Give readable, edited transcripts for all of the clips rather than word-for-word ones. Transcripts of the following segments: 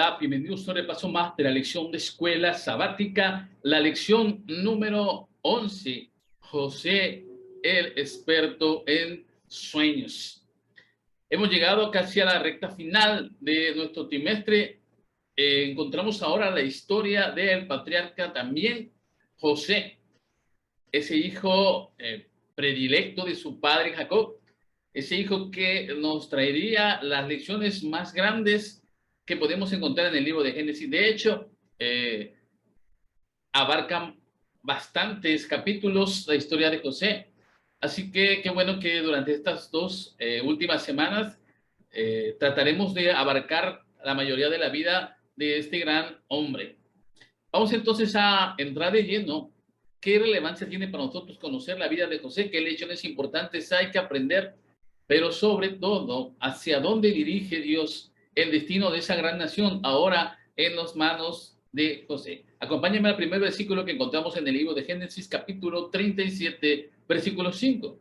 Hola, bienvenidos a un repaso más de la lección de escuela sabática, la lección número 11, José, el experto en sueños. Hemos llegado casi a la recta final de nuestro trimestre. Encontramos ahora la historia del patriarca también, José, ese hijo predilecto de su padre Jacob, ese hijo que nos traería las lecciones más grandes que podemos encontrar en el libro de Génesis. De hecho, abarcan bastantes capítulos la historia de José. Así que qué bueno que durante estas dos últimas semanas trataremos de abarcar la mayoría de la vida de este gran hombre. Vamos entonces a entrar de lleno. ¿Qué relevancia tiene para nosotros conocer la vida de José? ¿Qué lecciones importantes hay que aprender? Pero sobre todo, ¿hacia dónde dirige Dios el destino de esa gran nación ahora en las manos de José? Acompáñenme al primer versículo que encontramos en el libro de Génesis, capítulo 37, versículo 5.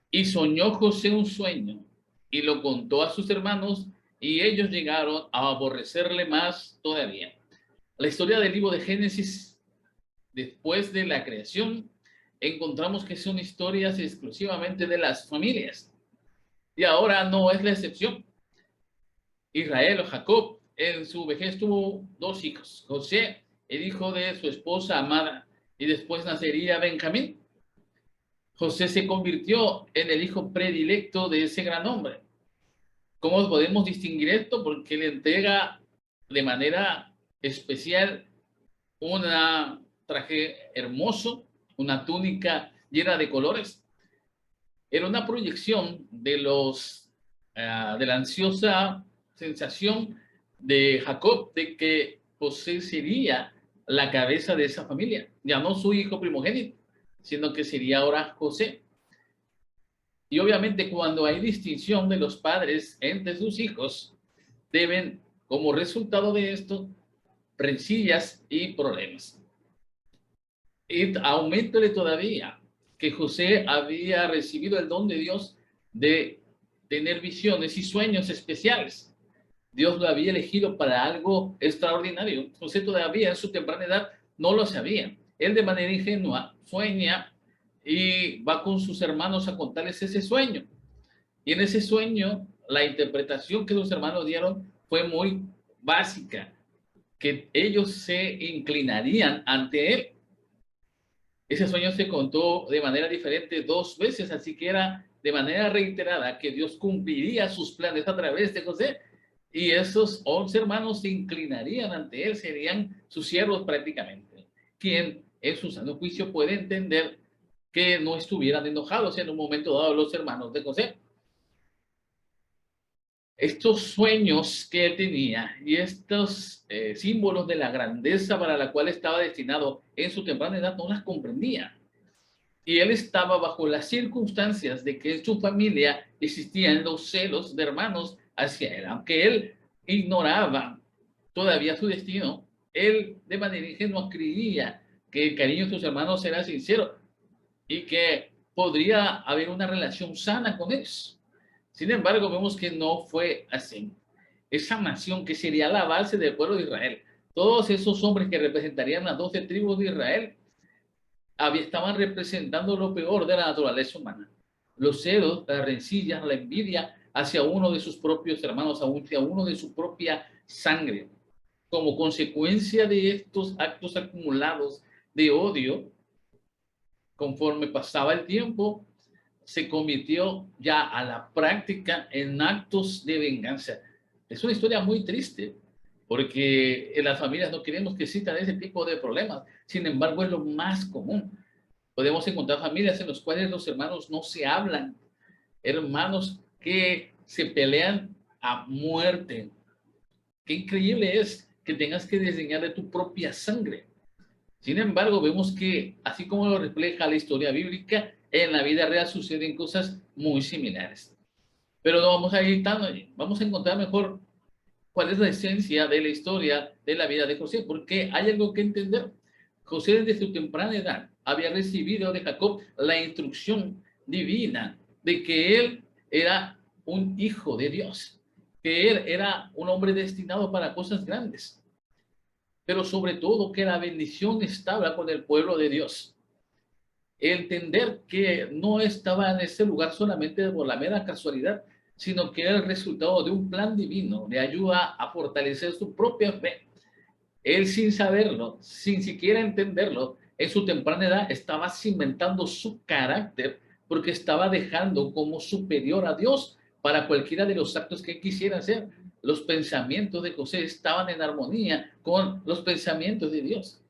Y soñó José un sueño y lo contó a sus hermanos y ellos llegaron a aborrecerle más todavía. La historia del libro de Génesis, después de la creación, encontramos que son historias exclusivamente de las familias. Y ahora no es la excepción. Israel o Jacob en su vejez tuvo dos hijos, José, el hijo de su esposa amada, y después nacería Benjamín. José se convirtió en el hijo predilecto de ese gran hombre. ¿Cómo podemos distinguir esto? Porque le entrega de manera especial un traje hermoso, una túnica llena de colores. Era una proyección de de la ansiosa sensación de Jacob de que José sería la cabeza de esa familia, ya no su hijo primogénito, sino que sería ahora José. Y obviamente cuando hay distinción de los padres entre sus hijos, deben, como resultado de esto, rencillas y problemas. Y aumentele todavía que José había recibido el don de Dios de tener visiones y sueños especiales. Dios lo había elegido para algo extraordinario. José todavía en su temprana edad no lo sabía. Él de manera ingenua sueña y va con sus hermanos a contarles ese sueño. Y en ese sueño, la interpretación que los hermanos dieron fue muy básica, que ellos se inclinarían ante él. Ese sueño se contó de manera diferente dos veces, así que era de manera reiterada que Dios cumpliría sus planes a través de José y esos 11 hermanos se inclinarían ante él, serían sus siervos prácticamente. Quien en su sano juicio puede entender que no estuvieran enojados en un momento dado los hermanos de José. Estos sueños que él tenía y estos símbolos de la grandeza para la cual estaba destinado en su temprana edad no las comprendía. Y él estaba bajo las circunstancias de que en su familia existían los celos de hermanos hacia él. Aunque él ignoraba todavía su destino, él de manera ingenua creía que el cariño de sus hermanos era sincero y que podría haber una relación sana con ellos. Sin embargo, vemos que no fue así. Esa nación que sería la base del pueblo de Israel, todos esos hombres que representarían las 12 tribus de Israel, estaban representando lo peor de la naturaleza humana. Los celos, las rencillas, la envidia hacia uno de sus propios hermanos, hacia uno de su propia sangre. Como consecuencia de estos actos acumulados de odio, conforme pasaba el tiempo, se convirtió ya a la práctica en actos de venganza. Es una historia muy triste, porque en las familias no queremos que existan ese tipo de problemas. Sin embargo, es lo más común. Podemos encontrar familias en las cuales los hermanos no se hablan, hermanos que se pelean a muerte. Qué increíble es que tengas que desdeñar de tu propia sangre. Sin embargo, vemos que, así como lo refleja la historia bíblica, en la vida real suceden cosas muy similares. Pero no vamos a ir tan allí. Vamos a encontrar mejor cuál es la esencia de la historia de la vida de José, porque hay algo que entender. José desde su temprana edad había recibido de Jacob la instrucción divina de que él era un hijo de Dios. que él era un hombre destinado para cosas grandes, pero sobre todo que la bendición estaba con el pueblo de Dios. Entender que no estaba en ese lugar solamente por la mera casualidad, sino que era el resultado de un plan divino, le ayuda a fortalecer su propia fe. Él, sin saberlo, sin siquiera entenderlo, en su temprana edad estaba cimentando su carácter, porque estaba dejando como superior a Dios para cualquiera de los actos que quisiera hacer. Los pensamientos de José estaban en armonía con los pensamientos de Dios,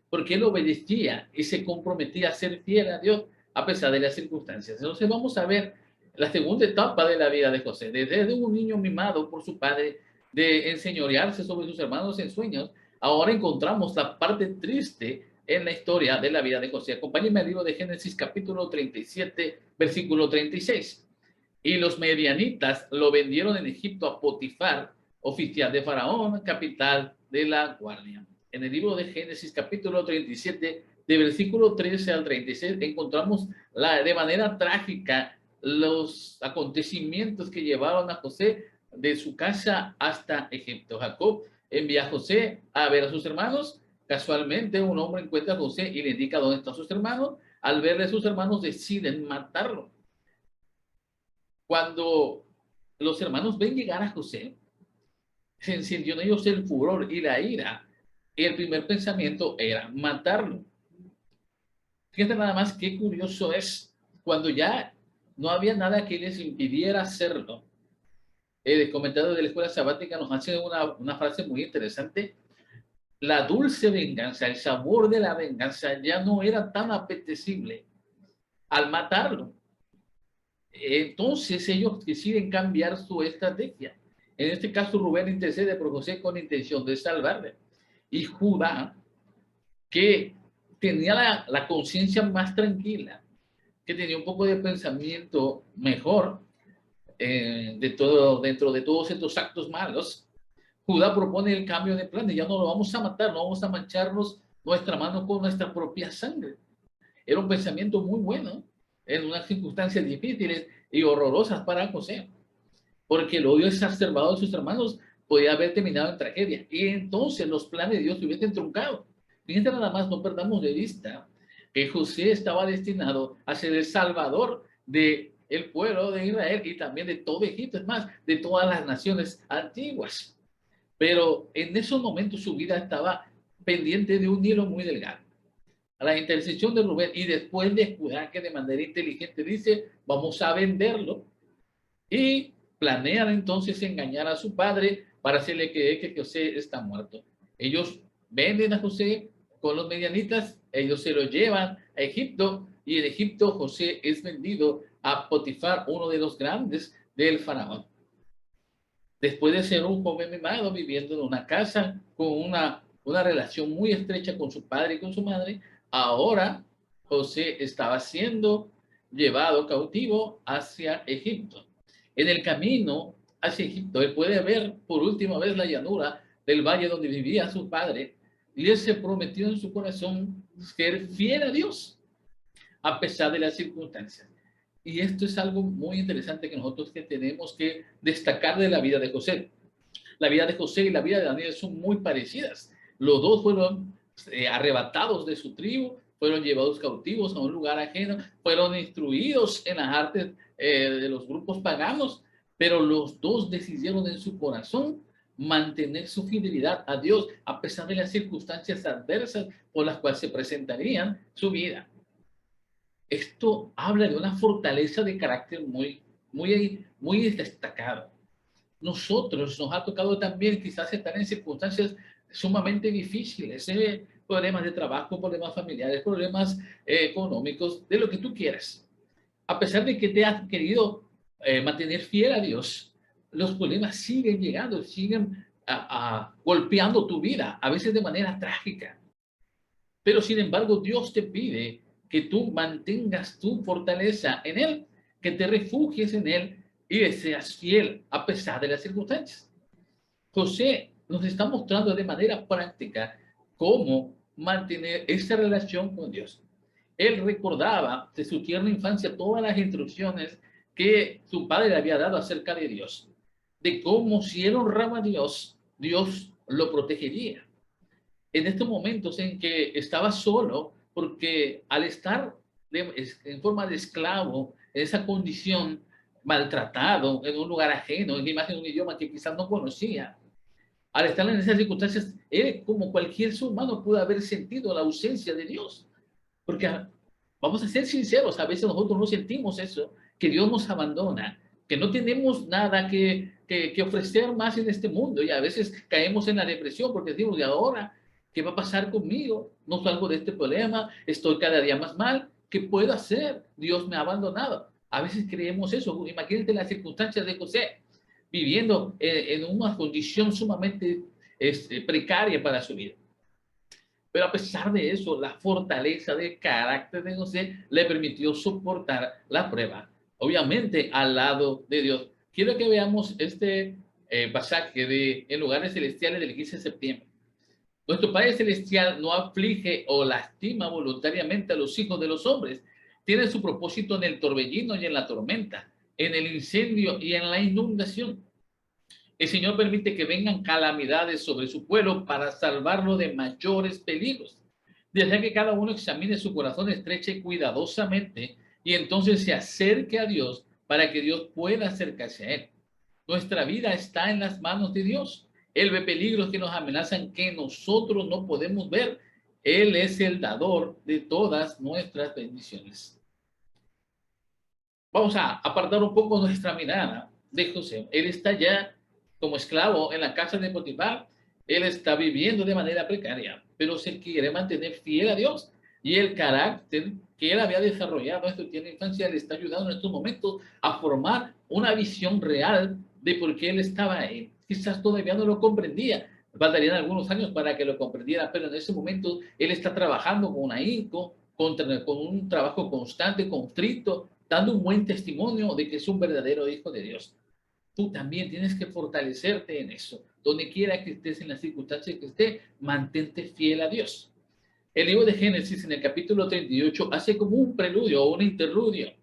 porque él obedecía y se comprometía a ser fiel a Dios a pesar de las circunstancias. Entonces vamos a ver la segunda etapa de la vida de José, desde un niño mimado por su padre, de enseñorearse sobre sus hermanos en sueños. Ahora encontramos la parte triste en la historia de la vida de José. Acompáñenme al libro de Génesis capítulo 37, versículo 36. Y los medianitas lo vendieron en Egipto a Potifar, oficial de Faraón, capital de la guardia. En el libro de Génesis capítulo 37, de versículo 13 al 36, encontramos de manera trágica los acontecimientos que llevaron a José de su casa hasta Egipto. Jacob envía a José a ver a sus hermanos. Casualmente un hombre encuentra a José y le indica dónde están sus hermanos. Al verle a sus hermanos deciden matarlo. Cuando los hermanos ven llegar a José, se encendió en ellos el furor y la ira, y el primer pensamiento era matarlo. Fíjate nada más qué curioso es, cuando ya no había nada que les impidiera hacerlo. El comentario de la escuela sabática nos hace una frase muy interesante. La dulce venganza, el sabor de la venganza ya no era tan apetecible al matarlo. Entonces ellos deciden cambiar su estrategia. En este caso Rubén intercede por José con intención de salvarle. Y Judá, que tenía la conciencia más tranquila, que tenía un poco de pensamiento mejor dentro de todos estos actos malos, Judá propone el cambio de plan. Ya no lo vamos a matar, no vamos a mancharnos nuestra mano con nuestra propia sangre. Era un pensamiento muy bueno en unas circunstancias difíciles y horrorosas para José, porque el odio exacerbado de sus hermanos podía haber terminado en tragedia, y entonces los planes de Dios se hubiesen truncado. Fíjense nada más, no perdamos de vista que José estaba destinado a ser el salvador del pueblo de Israel y también de todo Egipto, es más, de todas las naciones antiguas. Pero en esos momentos su vida estaba pendiente de un hilo muy delgado. A la intercesión de Rubén y después de Judá, que de manera inteligente dice, vamos a venderlo, y planean entonces engañar a su padre para hacerle creer que José está muerto. Ellos venden a José con los medianitas, ellos se lo llevan a Egipto, y en Egipto José es vendido a Potifar, uno de los grandes del faraón. Después de ser un joven mimado viviendo en una casa con una relación muy estrecha con su padre y con su madre, ahora José estaba siendo llevado cautivo hacia Egipto. En el camino hacia Egipto, él puede ver por última vez la llanura del valle donde vivía su padre, y él se prometió en su corazón ser fiel a Dios a pesar de las circunstancias. Y esto es algo muy interesante que nosotros que tenemos que destacar de la vida de José. La vida de José y la vida de Daniel son muy parecidas. Los dos fueron arrebatados de su tribu, fueron llevados cautivos a un lugar ajeno, fueron instruidos en las artes de los grupos paganos, pero los dos decidieron en su corazón mantener su fidelidad a Dios a pesar de las circunstancias adversas por las cuales se presentarían su vida. Esto habla de una fortaleza de carácter muy destacada. Nosotros nos ha tocado también quizás estar en circunstancias sumamente difíciles, problemas de trabajo, problemas familiares, problemas económicos, de lo que tú quieras. A pesar de que te has querido mantener fiel a Dios, los problemas siguen llegando, siguen golpeando tu vida, a veces de manera trágica. Pero sin embargo, Dios te pide que tú mantengas tu fortaleza en Él, que te refugies en Él y le seas fiel a pesar de las circunstancias. José nos está mostrando de manera práctica cómo mantener esa relación con Dios. Él recordaba de su tierna infancia todas las instrucciones que su padre le había dado acerca de Dios. de cómo si él honraba a Dios, Dios lo protegería. En estos momentos en que estaba solo, porque al estar en forma de esclavo, en esa condición, maltratado, en un lugar ajeno, en imagen de un idioma que quizás no conocía, al estar en esas circunstancias, él, como cualquier ser humano, pudo haber sentido la ausencia de Dios. Porque vamos a ser sinceros, a veces nosotros no sentimos eso, que Dios nos abandona, que no tenemos nada que ofrecer más en este mundo, y a veces caemos en la depresión porque decimos, ¿y ahora qué va a pasar conmigo? No salgo de este problema, estoy cada día más mal, ¿qué puedo hacer? Dios me ha abandonado. A veces creemos eso. Imagínate las circunstancias de José, viviendo en una condición sumamente precaria para su vida. Pero a pesar de eso, la fortaleza de carácter de José le permitió soportar la prueba, obviamente al lado de Dios. Quiero que veamos este pasaje de En lugares celestiales del 15 de septiembre. Nuestro Padre Celestial no aflige o lastima voluntariamente a los hijos de los hombres. Tiene su propósito en el torbellino y en la tormenta, en el incendio y en la inundación. El Señor permite que vengan calamidades sobre su pueblo para salvarlo de mayores peligros. Desea que cada uno examine su corazón estreche cuidadosamente y entonces se acerque a Dios para que Dios pueda acercarse a él. Nuestra vida está en las manos de Dios. Él ve peligros que nos amenazan que nosotros no podemos ver. Él es el dador de todas nuestras bendiciones. Vamos a apartar un poco nuestra mirada de José. Él está ya como esclavo en la casa de Potifar. Él está viviendo de manera precaria, pero se quiere mantener fiel a Dios. Y el carácter que él había desarrollado en su tierna infancia le está ayudando en estos momentos a formar una visión real de por qué él estaba ahí. Quizás todavía no lo comprendía. Faltarían algunos años para que lo comprendiera, pero en ese momento él está trabajando con ahínco, con un trabajo constante, constricto, dando un buen testimonio de que es un verdadero hijo de Dios. Tú también tienes que fortalecerte en eso. Donde quiera que estés, en las circunstancias que estés, mantente fiel a Dios. El libro de Génesis, en el capítulo 38, hace como un preludio o un interludio.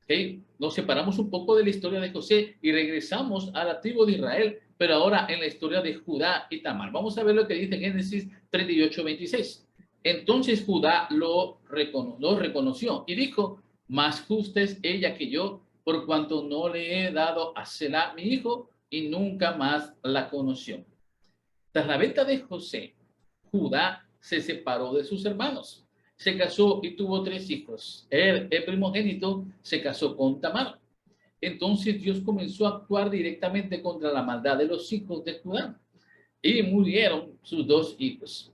¿Okay? Nos separamos un poco de la historia de José y regresamos a la tribu de Israel, pero ahora en la historia de Judá y Tamar. Vamos a ver lo que dice Génesis 38, 26. Entonces Judá lo reconoció y dijo, más justa es ella que yo, por cuanto no le he dado a Selá mi hijo, y nunca más la conoció. Tras la venta de José, Judá se separó de sus hermanos, se casó y tuvo 3 hijos. El primogénito se casó con Tamar. Entonces Dios comenzó a actuar directamente contra la maldad de los hijos de Judá y murieron sus 2 hijos.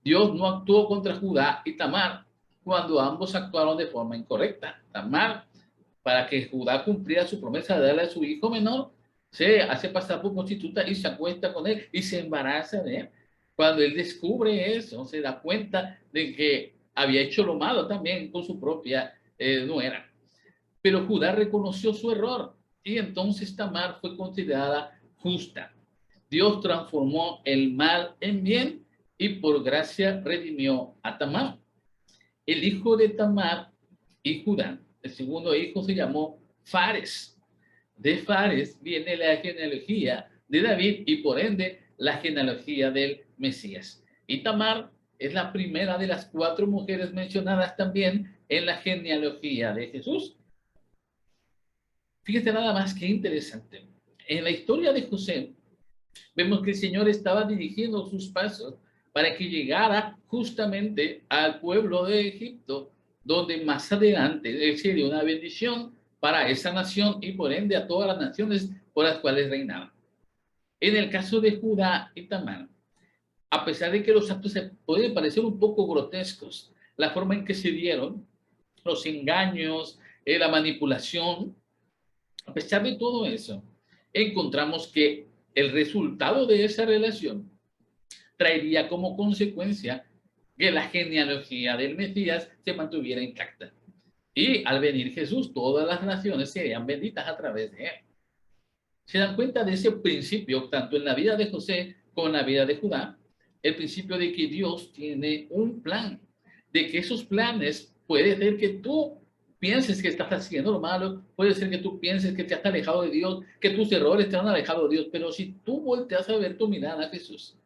Dios no actuó contra Judá y Tamar cuando ambos actuaron de forma incorrecta. Tamar, para que Judá cumpliera su promesa de darle a su hijo menor, se hace pasar por prostituta y se acuesta con él y se embaraza de él. Cuando él descubre eso, se da cuenta de que había hecho lo malo también con su propia nuera. Pero Judá reconoció su error y entonces Tamar fue considerada justa. Dios transformó el mal en bien y por gracia redimió a Tamar. El hijo de Tamar y Judá, el segundo hijo, se llamó Fares. De Fares viene la genealogía de David y por ende la genealogía del Mesías. Y Tamar es la primera de las 4 mujeres mencionadas también en la genealogía de Jesús. Fíjate nada más que interesante. En la historia de José, vemos que el Señor estaba dirigiendo sus pasos para que llegara justamente al pueblo de Egipto, donde más adelante él sería una bendición para esa nación y por ende a todas las naciones por las cuales reinaba. En el caso de Judá y Tamar, a pesar de que los actos se pueden parecer un poco grotescos, la forma en que se dieron, los engaños, la manipulación, a pesar de todo eso, encontramos que el resultado de esa relación traería como consecuencia que la genealogía del Mesías se mantuviera intacta. Y al venir Jesús, todas las naciones serían benditas a través de él. ¿Se dan cuenta de ese principio, tanto en la vida de José como en la vida de Judá? El principio de que Dios tiene un plan, de que esos planes puede ser que tú pienses que estás haciendo lo malo, puede ser que tú pienses que te has alejado de Dios, que tus errores te han alejado de Dios, pero si tú volteas a ver tu mirada a Jesús,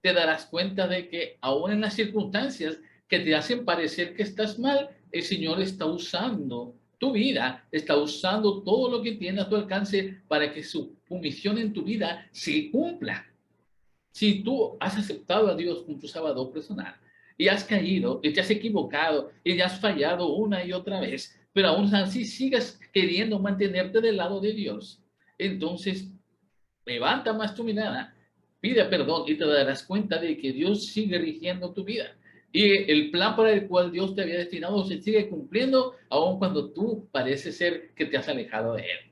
te darás cuenta de que aún en las circunstancias que te hacen parecer que estás mal, el Señor está usando tu vida, está usando todo lo que tiene a tu alcance para que su misión en tu vida se cumpla. Si tú has aceptado a Dios como tu Salvador personal y has caído y te has equivocado y ya has fallado una y otra vez, pero aún así sigas queriendo mantenerte del lado de Dios, entonces levanta más tu mirada, pide perdón y te darás cuenta de que Dios sigue rigiendo tu vida. Y el plan para el cual Dios te había destinado se sigue cumpliendo, aun cuando tú pareces ser que te has alejado de Él.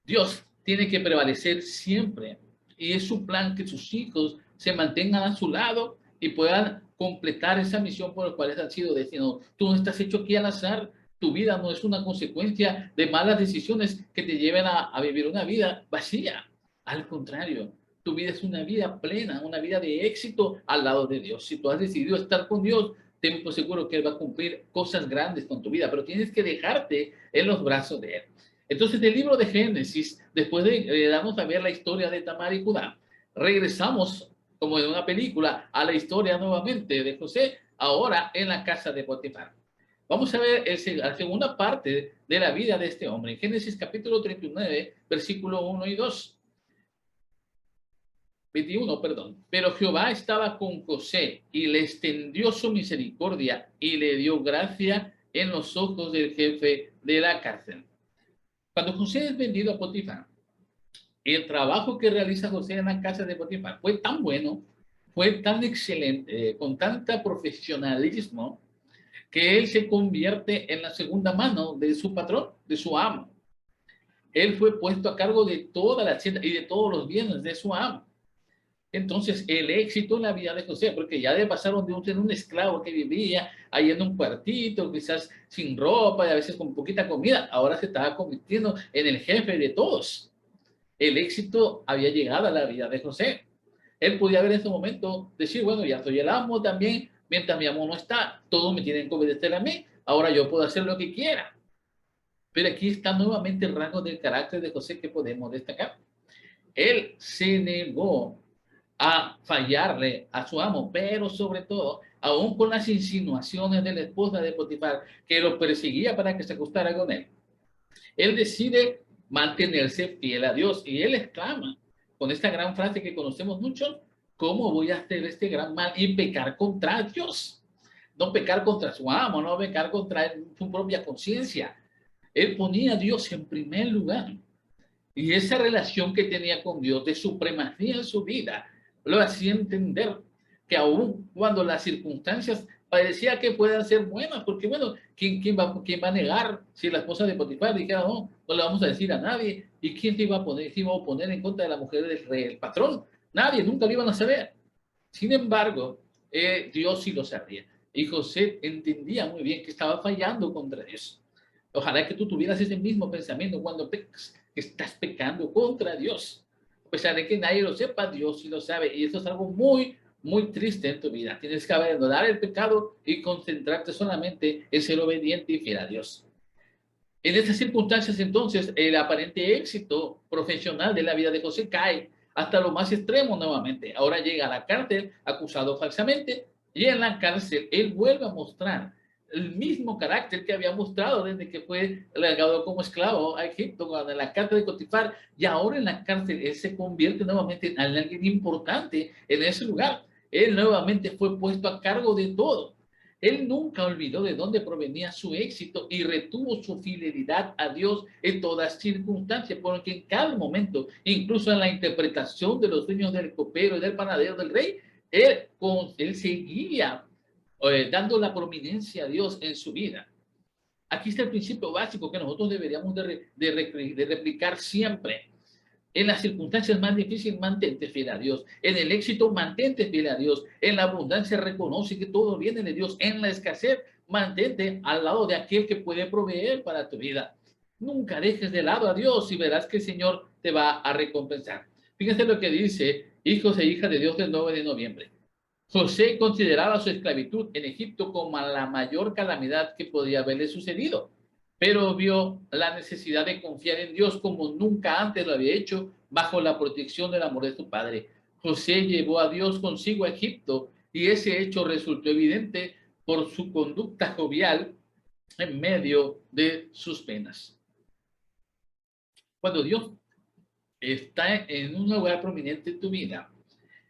Dios tiene que prevalecer siempre y es su plan que sus hijos se mantengan a su lado y puedan completar esa misión por la cual han sido destinados. Tú no estás hecho aquí al azar. Tu vida no es una consecuencia de malas decisiones que te lleven a vivir una vida vacía. Al contrario, tu vida es una vida plena, una vida de éxito al lado de Dios. Si tú has decidido estar con Dios, ten por seguro que Él va a cumplir cosas grandes con tu vida, pero tienes que dejarte en los brazos de Él. Entonces, del libro de Génesis, después de darnos a ver la historia de Tamar y Judá, regresamos, como en una película, a la historia nuevamente de José, ahora en la casa de Potifar. Vamos a ver la segunda parte de la vida de este hombre. En Génesis capítulo 39, versículo 1 y 2. 21, perdón. Pero Jehová estaba con José y le extendió su misericordia y le dio gracia en los ojos del jefe de la cárcel. Cuando José es vendido a Potifar, el trabajo que realiza José en la casa de Potifar fue tan bueno, fue tan excelente, con tanta profesionalismo, que él se convierte en la segunda mano de su patrón, de su amo. Él fue puesto a cargo de toda la hacienda y de todos los bienes de su amo. Entonces, el éxito en la vida de José, porque ya de pasaron de un esclavo que vivía ahí en un cuartito, quizás sin ropa y a veces con poquita comida, ahora se estaba convirtiendo en el jefe de todos. El éxito había llegado a la vida de José. Él podía ver en ese momento, decir, bueno, ya soy el amo también, mientras mi amo no está, todos me tienen que obedecer a mí, ahora yo puedo hacer lo que quiera. Pero aquí está nuevamente el rasgo del carácter de José que podemos destacar. Él se negó a fallarle a su amo, pero sobre todo, aún con las insinuaciones de la esposa de Potifar, que lo perseguía para que se acostara con él, él decide mantenerse fiel a Dios y él exclama con esta gran frase que conocemos mucho: ¿cómo voy a hacer este gran mal y pecar contra Dios? No pecar contra su amo, no pecar contra su propia conciencia. Él ponía a Dios en primer lugar. Y esa relación que tenía con Dios de supremacía en su vida lo hacía entender que aún cuando las circunstancias parecía que puedan ser buenas, porque bueno, ¿quién va a negar si la esposa de Potifar dijera no, no le vamos a decir a nadie? ¿Y quién se iba a poner en contra de la mujer del rey, el patrón? Nadie, nunca lo iban a saber. Sin embargo, Dios sí lo sabía. Y José entendía muy bien que estaba fallando contra Dios. Ojalá que tú tuvieras ese mismo pensamiento cuando pecas, que estás pecando contra Dios. A pesar de que nadie lo sepa, Dios sí lo sabe. Y eso es algo muy, muy triste en tu vida. Tienes que abandonar el pecado y concentrarte solamente en ser obediente y fiel a Dios. En estas circunstancias, entonces, el aparente éxito profesional de la vida de José cae hasta lo más extremo nuevamente. Ahora llega a la cárcel acusado falsamente y en la cárcel él vuelve a mostrar el mismo carácter que había mostrado desde que fue legado como esclavo a Egipto, cuando en la cárcel de Potifar, y ahora en la cárcel él se convierte nuevamente en alguien importante en ese lugar. Él nuevamente fue puesto a cargo de todo. Él nunca olvidó de dónde provenía su éxito y retuvo su fidelidad a Dios en todas circunstancias, porque en cada momento, incluso en la interpretación de los sueños del copero y del panadero del rey, él seguía dando la prominencia a Dios en su vida. Aquí está el principio básico que nosotros deberíamos de replicar siempre. En las circunstancias más difíciles, mantente fiel a Dios. En el éxito, mantente fiel a Dios. En la abundancia, reconoce que todo viene de Dios. En la escasez, mantente al lado de aquel que puede proveer para tu vida. Nunca dejes de lado a Dios y verás que el Señor te va a recompensar. Fíjense lo que dice hijos e hijas de Dios del 9 de noviembre. José consideraba su esclavitud en Egipto como la mayor calamidad que podía haberle sucedido, pero vio la necesidad de confiar en Dios como nunca antes lo había hecho bajo la protección del amor de su padre. José llevó a Dios consigo a Egipto y ese hecho resultó evidente por su conducta jovial en medio de sus penas. Cuando Dios está en un lugar prominente en tu vida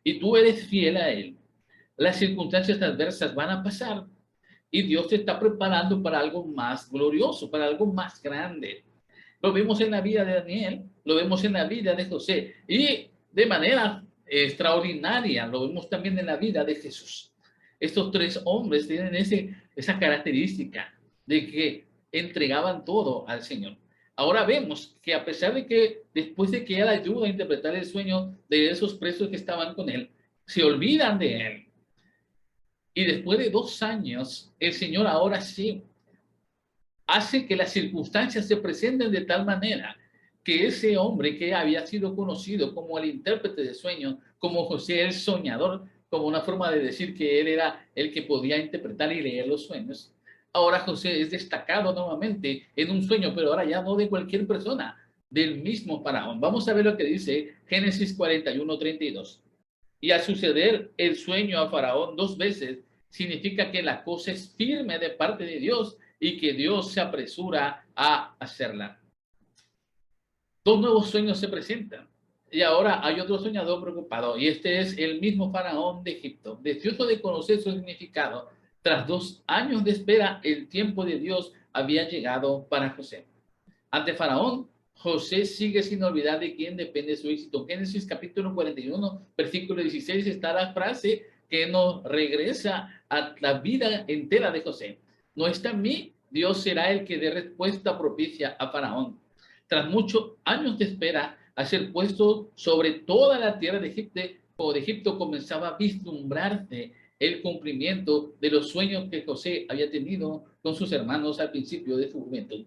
y tú eres fiel a Él, las circunstancias adversas van a pasar y Dios te está preparando para algo más glorioso, para algo más grande. Lo vemos en la vida de Daniel, lo vemos en la vida de José y de manera extraordinaria lo vemos también en la vida de Jesús. Estos tres hombres tienen esa característica de que entregaban todo al Señor. Ahora vemos que a pesar de que después de que él ayuda a interpretar el sueño de esos presos que estaban con él, se olvidan de él. Y después de 2 años, el Señor ahora sí hace que las circunstancias se presenten de tal manera que ese hombre que había sido conocido como el intérprete de sueños, como José el soñador, como una forma de decir que él era el que podía interpretar y leer los sueños, ahora José es destacado nuevamente en un sueño, pero ahora ya no de cualquier persona, del mismo faraón. Vamos a ver lo que dice Génesis 41:32. Y al suceder el sueño a Faraón 2 veces, significa que la cosa es firme de parte de Dios y que Dios se apresura a hacerla. 2 nuevos sueños se presentan. Y ahora hay otro soñador preocupado, y este es el mismo Faraón de Egipto. Deseoso de conocer su significado, tras 2 años de espera, el tiempo de Dios había llegado para José. Ante Faraón, José sigue sin olvidar de quién depende su éxito. Génesis capítulo 41, versículo 16 está la frase que nos regresa a la vida entera de José. No está en mí, Dios será el que dé respuesta propicia a Faraón. Tras muchos años de espera, a ser puesto sobre toda la tierra de Egipto comenzaba a vislumbrarse el cumplimiento de los sueños que José había tenido con sus hermanos al principio de su juventud.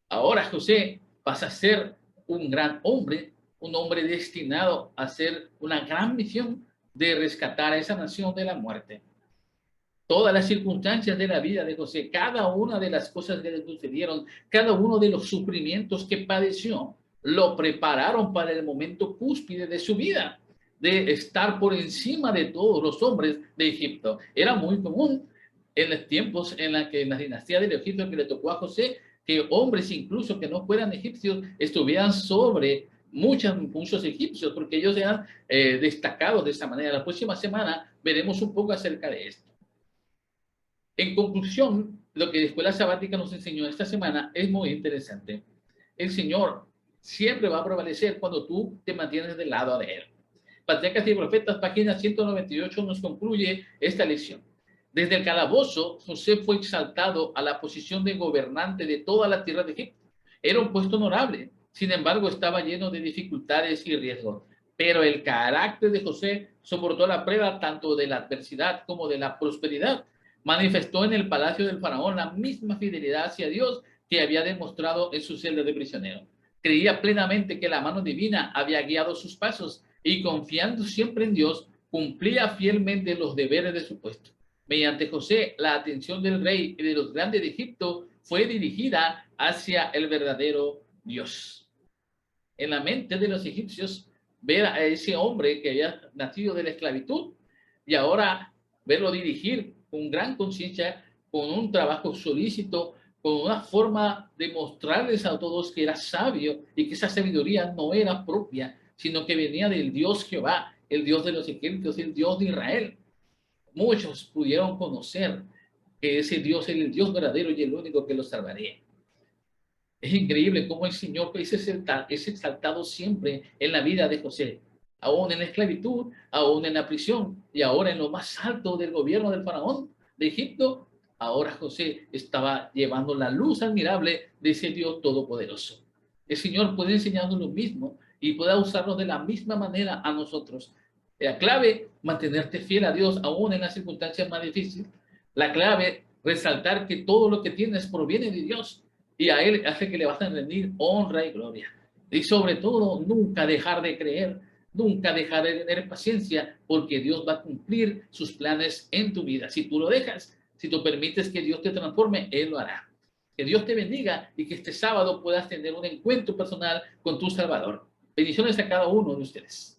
Ahora José pasa a ser un gran hombre, un hombre destinado a hacer una gran misión de rescatar a esa nación de la muerte. Todas las circunstancias de la vida de José, cada una de las cosas que le sucedieron, cada uno de los sufrimientos que padeció, lo prepararon para el momento cúspide de su vida, de estar por encima de todos los hombres de Egipto. Era muy común en los tiempos en la que en la dinastía de Egipto que le tocó a José, que hombres incluso que no fueran egipcios estuvieran sobre muchos egipcios, porque ellos eran destacados de esa manera. La próxima semana veremos un poco acerca de esto. En conclusión, lo que la escuela sabática nos enseñó esta semana es muy interesante. El Señor siempre va a prevalecer cuando tú te mantienes del lado de Él. Patriarcas y Profetas, página 198, nos concluye esta lección. Desde el calabozo, José fue exaltado a la posición de gobernante de toda la tierra de Egipto. Era un puesto honorable, sin embargo, estaba lleno de dificultades y riesgos. Pero el carácter de José soportó la prueba tanto de la adversidad como de la prosperidad. Manifestó en el palacio del faraón la misma fidelidad hacia Dios que había demostrado en su celda de prisionero. Creía plenamente que la mano divina había guiado sus pasos y confiando siempre en Dios, cumplía fielmente los deberes de su puesto. Mediante José, la atención del rey y de los grandes de Egipto fue dirigida hacia el verdadero Dios. En la mente de los egipcios, ver a ese hombre que había nacido de la esclavitud y ahora verlo dirigir con gran conciencia, con un trabajo solícito, con una forma de mostrarles a todos que era sabio y que esa sabiduría no era propia, sino que venía del Dios Jehová, el Dios de los ejércitos, el Dios de Israel. Muchos pudieron conocer que ese Dios es el Dios verdadero y el único que los salvaría. Es increíble cómo el Señor es exaltado siempre en la vida de José, aún en la esclavitud, aún en la prisión y ahora en lo más alto del gobierno del faraón de Egipto. Ahora José estaba llevando la luz admirable de ese Dios todopoderoso. El Señor puede enseñarnos lo mismo y puede usarnos de la misma manera a nosotros. La clave, mantenerte fiel a Dios aún en las circunstancias más difíciles. La clave, resaltar que todo lo que tienes proviene de Dios y a Él hace que le vas a rendir honra y gloria. Y sobre todo, nunca dejar de creer, Nunca dejar de tener paciencia porque Dios va a cumplir sus planes en tu vida. Si tú lo dejas, si tú permites que Dios te transforme, Él lo hará. Que Dios te bendiga y que este sábado puedas tener un encuentro personal con tu Salvador. Bendiciones a cada uno de ustedes.